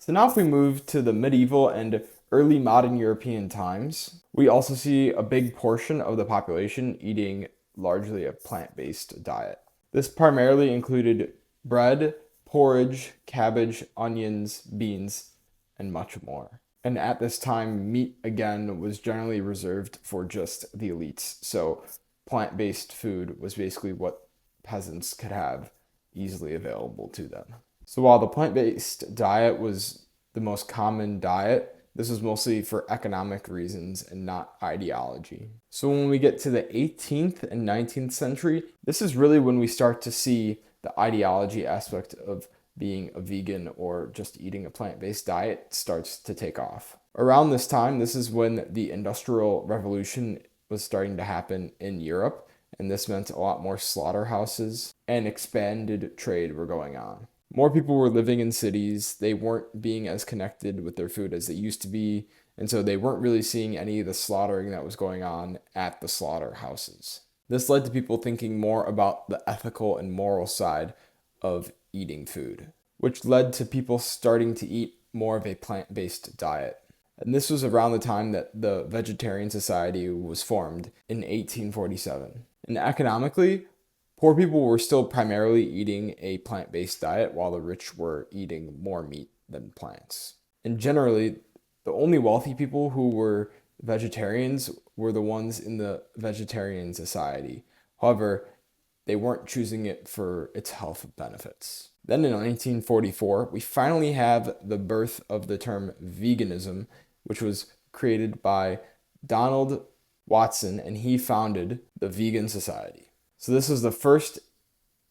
So now if we move to the medieval and early modern European times, we also see a big portion of the population eating largely a plant-based diet. This primarily included bread, porridge, cabbage, onions, beans, and much more. And at this time, meat again was generally reserved for just the elites. So plant-based food was basically what peasants could have easily available to them. So while the plant-based diet was the most common diet, this was mostly for economic reasons and not ideology. So when we get to the 18th and 19th century, this is really when we start to see the ideology aspect of being a vegan or just eating a plant-based diet starts to take off. Around this time, this is when the Industrial Revolution was starting to happen in Europe, and this meant a lot more slaughterhouses and expanded trade were going on. More people were living in cities, they weren't being as connected with their food as they used to be, and so they weren't really seeing any of the slaughtering that was going on at the slaughterhouses. This led to people thinking more about the ethical and moral side of eating food, which led to people starting to eat more of a plant-based diet. And this was around the time that the Vegetarian Society was formed in 1847. And economically, poor people were still primarily eating a plant-based diet while the rich were eating more meat than plants. And generally, the only wealthy people who were vegetarians were the ones in the Vegetarian Society. However, they weren't choosing it for its health benefits. Then in 1944, we finally have the birth of the term veganism, which was created by Donald Watson, and he founded the Vegan Society. So this is the first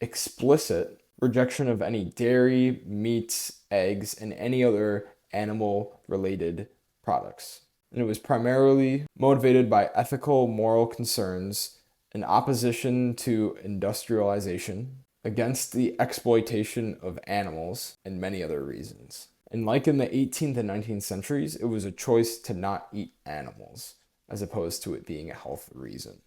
explicit rejection of any dairy, meats, eggs, and any other animal-related products. And it was primarily motivated by ethical, moral concerns, an opposition to industrialization, against the exploitation of animals, and many other reasons. And like in the 18th and 19th centuries, it was a choice to not eat animals, as opposed to it being a health reason.